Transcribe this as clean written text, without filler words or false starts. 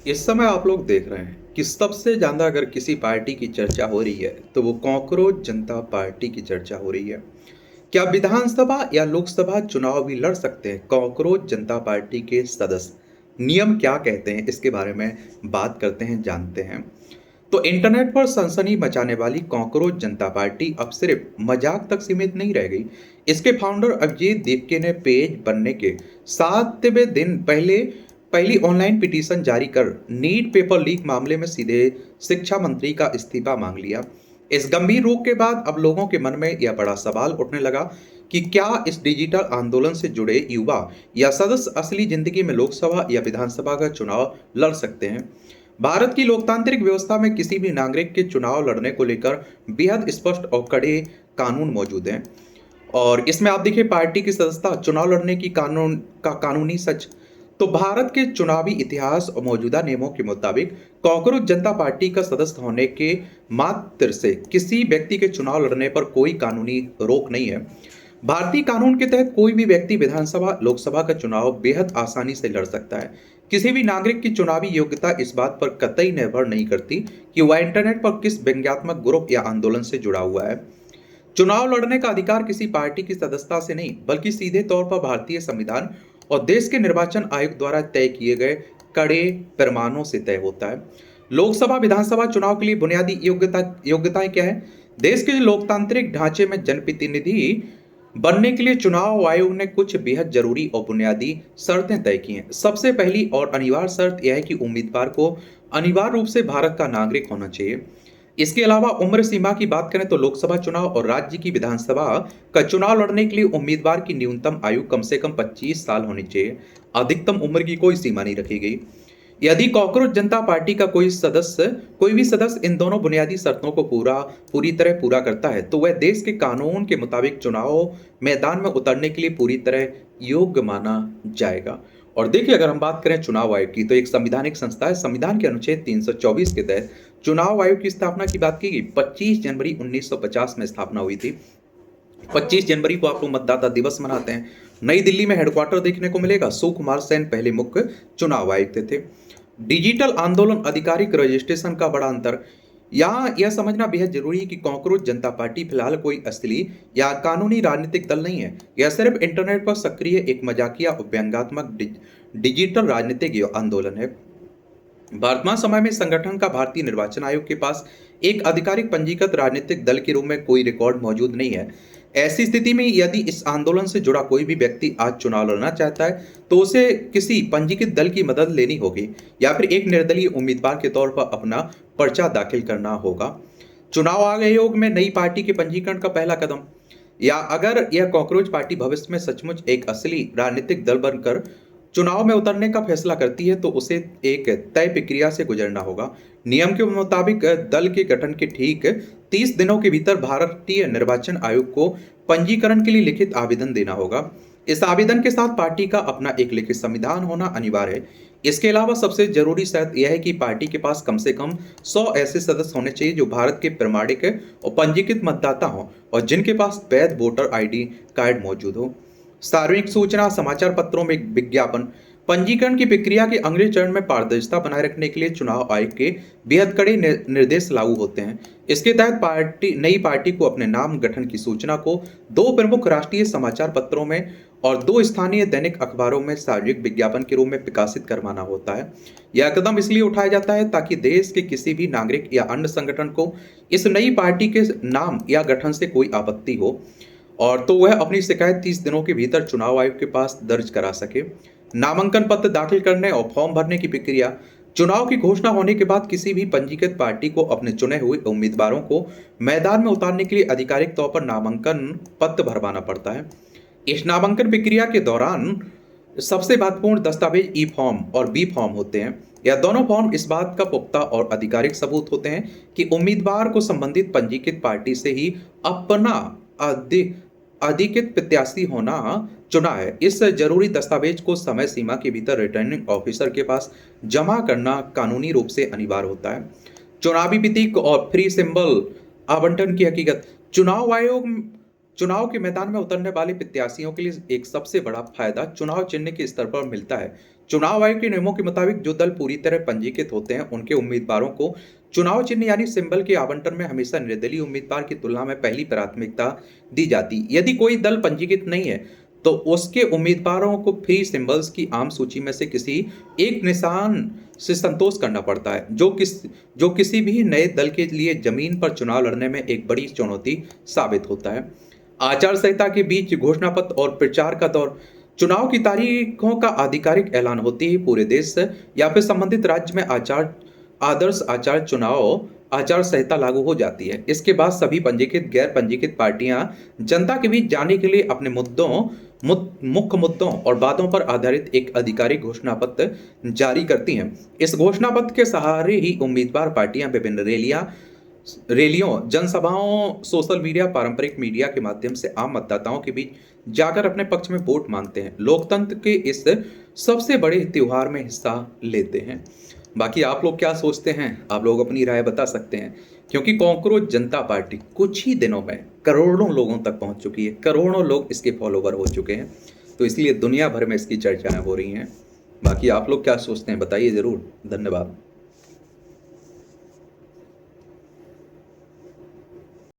इस समय आप लोग देख रहे हैं कि सबसे ज़्यादा अगर किसी पार्टी की चर्चा हो रही है तो वो कॉकरोच जनता पार्टी की चर्चा हो रही है। क्या विधानसभा या लोकसभा चुनाव भी लड़ सकते हैं कॉकरोच जनता पार्टी के सदस्य? नियम क्या कहते हैं इसके बारे में बात करते हैं, जानते हैं। तो इंटरनेट पर सनसनी मचाने वाली कॉकरोच जनता पार्टी अब सिर्फ मजाक तक सीमित नहीं रह गई। इसके फाउंडर अभिजीत दीपके ने पेज बनने के 7वें दिन पहले पहली ऑनलाइन पिटीशन जारी कर नीट पेपर लीक मामले में सीधे शिक्षा मंत्री का इस्तीफा मांग लिया। इस गंभीर रोक के बाद अब लोगों के मन में यह बड़ा सवाल उठने लगा कि क्या इस डिजिटल आंदोलन से जुड़े युवा या सदस्य असली जिंदगी में लोकसभा या विधानसभा का चुनाव लड़ सकते हैं। भारत की लोकतांत्रिक व्यवस्था में किसी भी नागरिक के चुनाव लड़ने को लेकर बेहद स्पष्ट और कड़े कानून मौजूद हैं। और इसमें आप देखिए पार्टी की सदस्यता, चुनाव लड़ने की कानूनी सच। तो भारत के चुनावी इतिहास और मौजूदा नियमों के मुताबिक कॉकरोच जनता पार्टी का सदस्य होने के मात्र से किसी व्यक्ति के चुनाव लड़ने पर कोई कानूनी रोक नहीं है। भारतीय कानून के तहत कोई भी व्यक्ति विधानसभा लोकसभा का चुनाव बेहद आसानी से लड़ सकता है। किसी भी नागरिक की चुनावी योग्यता इस बात पर कतई निर्भर नहीं करती कि वह इंटरनेट पर किस व्यंग्यात्मक ग्रुप या आंदोलन से जुड़ा हुआ है। चुनाव लड़ने का अधिकार किसी पार्टी की सदस्यता से नहीं बल्कि सीधे तौर पर भारतीय संविधान और देश के निर्वाचन आयोग द्वारा तय किए गए कड़े पैमानों से तय होता है। लोकसभा विधानसभा चुनाव के लिए बुनियादी योग्यताएं क्या है? देश के लोकतांत्रिक ढांचे में जनप्रतिनिधि बनने के लिए चुनाव आयोग ने कुछ बेहद जरूरी और बुनियादी शर्तें तय की हैं। सबसे पहली और अनिवार्य शर्त यह है कि उम्मीदवार को अनिवार्य रूप से भारत का नागरिक होना चाहिए। इसके अलावा उम्र सीमा की बात करें तो लोकसभा चुनाव और राज्य की विधानसभा का चुनाव लड़ने के लिए उम्मीदवार की न्यूनतम आयु कम से कम 25 साल होनी चाहिए। अधिकतम उम्र की कोई सीमा नहीं रखी गई। यदि कॉकरोच जनता पार्टी का कोई भी सदस्य इन दोनों बुनियादी शर्तों को पूरी तरह पूरा करता है तो वह देश के कानून के मुताबिक चुनाव मैदान में उतरने के लिए पूरी तरह योग्य माना जाएगा। और देखिए अगर हम बात करें चुनाव आयोग की तो एक संवैधानिक संस्था है। संविधान के अनुच्छेद 324 के तहत चुनाव आयोग की स्थापना की बात की गई। 25 जनवरी 1950 में स्थापना हुई थी। 25 जनवरी को आप लोग मतदाता दिवस मनाते हैं। नई दिल्ली में हेडक्वार्टर देखने को मिलेगा। सुकुमार सेन पहले मुख्य चुनाव आयुक्त थे। डिजिटल आंदोलन आधिकारिक रजिस्ट्रेशन का बड़ा अंतर। यहाँ यह समझना बेहद जरूरी है कि कॉकरोच जनता पार्टी फिलहाल कोई असली या कानूनी राजनीतिक दल नहीं है। यह सिर्फ इंटरनेट पर सक्रिय एक मजाकिया और व्यंग्यात्मक डिजिटल राजनीतिक आंदोलन है। वर्तमान समय में संगठन का भारतीय निर्वाचन आयोग के पास एक आधिकारिक पंजीकृत राजनीतिक दल के रूप में कोई रिकॉर्ड मौजूद नहीं है। ऐसी स्थिति में यदि इस आंदोलन से जुड़ा कोई भी व्यक्ति आज चुनाव लड़ना चाहता है तो उसे किसी पंजीकृत दल की मदद लेनी होगी या फिर एक निर्दलीय उम्मीदवार के तौर पर अपना पर्चा दाखिल करना होगा। चुनाव आयोग में नई पार्टी के पंजीकरण का पहला कदम, या अगर यह कॉकरोच पार्टी भविष्य में सचमुच एक असली राजनीतिक दल बनकर चुनाव में उतरने का फैसला करती है तो उसे एक तय प्रक्रिया से गुजरना होगा। नियम के मुताबिक दल के गठन के ठीक 30 दिनों के भीतर भारतीय निर्वाचन आयोग को पंजीकरण के लिए लिखित आवेदन देना होगा। इस आवेदन के साथ पार्टी का अपना एक लिखित संविधान होना अनिवार्य है। इसके अलावा सबसे जरूरी शर्त यह है कि पार्टी के पास कम से कम 100 ऐसे सदस्य होने चाहिए जो भारत के प्रमाणिक और पंजीकृत मतदाता हों और जिनके पास वैध वोटर आईडी कार्ड मौजूद हो। सार्वजनिक सूचना, समाचार पत्रों में विज्ञापन। पंजीकरण की प्रक्रिया के अगले चरण में पारदर्शिता बनाए रखने के लिए चुनाव आयोग के बेहद कड़े निर्देश लागू होते हैं। इसके तहत नई पार्टी को अपने नाम गठन की सूचना को 2 प्रमुख राष्ट्रीय समाचार पत्रों में और 2 स्थानीय दैनिक अखबारों में सार्वजनिक विज्ञापन के रूप में प्रकाशित करवाना होता है। यह कदम इसलिए उठाया जाता है ताकि देश के किसी भी नागरिक या अन्य संगठन को इस नई पार्टी के नाम या गठन से कोई आपत्ति हो और तो वह अपनी शिकायत 30 दिनों के भीतर चुनाव आयोग के पास दर्ज करा सके। नामांकन पत्र दाखिल करने और फॉर्म भरने की प्रक्रिया। चुनाव की घोषणा होने के बाद किसी भी पंजीकृत पार्टी को अपने चुने हुए उम्मीदवारों को मैदान में उतारने के लिए आधिकारिक तौर पर नामांकन पत्र भरवाना पड़ता है। इस नामांकन प्रक्रिया के दौरान सबसे महत्वपूर्ण दस्तावेज ई फॉर्म और बी फॉर्म होते हैं। यह दोनों फॉर्म इस बात का पुख्ता और आधिकारिक सबूत होते हैं कि उम्मीदवार को संबंधित पंजीकृत पार्टी से ही अपना अधिकृत प्रत्याशी होना चुना है। इस जरूरी दस्तावेज को समय सीमा के भीतर रिटर्निंग ऑफिसर के पास जमा करना कानूनी रूप से अनिवार्य होता है। चुनावी प्रतीक और फ्री सिंबल आवंटन की हकीकत। चुनाव आयोग चुनाव के मैदान में उतरने वाले प्रत्याशियों के लिए एक सबसे बड़ा फायदा चुनाव चिन्ह के स्तर पर मिलता है। चुनाव आयोग के नियमों के मुताबिक जो दल पूरी तरह पंजीकृत होते हैं, उनके उम्मीदवारों को चुनाव चिन्ह यानी सिंबल के आवंटन में हमेशा निर्दलीय उम्मीदवार की तुलना में पहली प्राथमिकता दी जाती। यदि कोई दल पंजीकृत नहीं है, तो उसके उम्मीदवारों को फ्री सिंबल्स की आम सूची में से किसी एक निशान से संतोष करना पड़ता है, जो किसी भी नए दल के लिए जमीन पर चुनाव लड़ने में एक बड़ी चुनौती साबित होता है। आचार संहिता के बीच घोषणा पत्र और प्रचार का दौर, चुनाव की तारीखों का आधिकारिक ऐलान होते ही पूरे देश या फिर संबंधित राज्य में आदर्श आचार चुनाव आचार संहिता लागू हो जाती है। इसके बाद सभी पंजीकृत गैर पंजीकृत पार्टियां जनता के बीच जाने के लिए अपने मुख्य मुद्दों और बातों पर आधारित एक आधिकारिक घोषणा पत्र जारी करती हैं। इस घोषणा पत्र के सहारे ही उम्मीदवार पार्टियां विभिन्न रैलियों, जनसभाओं, सोशल मीडिया, पारंपरिक मीडिया के माध्यम से आम मतदाताओं के बीच जाकर अपने पक्ष में वोट मांगते हैं। लोकतंत्र के इस सबसे बड़े त्योहार में हिस्सा लेते हैं। बाकी आप लोग क्या सोचते हैं? आप लोग अपनी राय बता सकते हैं, क्योंकि कॉकरोच जनता पार्टी कुछ ही दिनों में करोड़ों लोगों तक पहुंच चुकी है, करोड़ों लोग इसके फॉलोवर हो चुके हैं, तो इसलिए दुनिया भर में इसकी चर्चाएं हो रही हैं। बाकी आप लोग क्या सोचते हैं बताइए ज़रूर। धन्यवाद।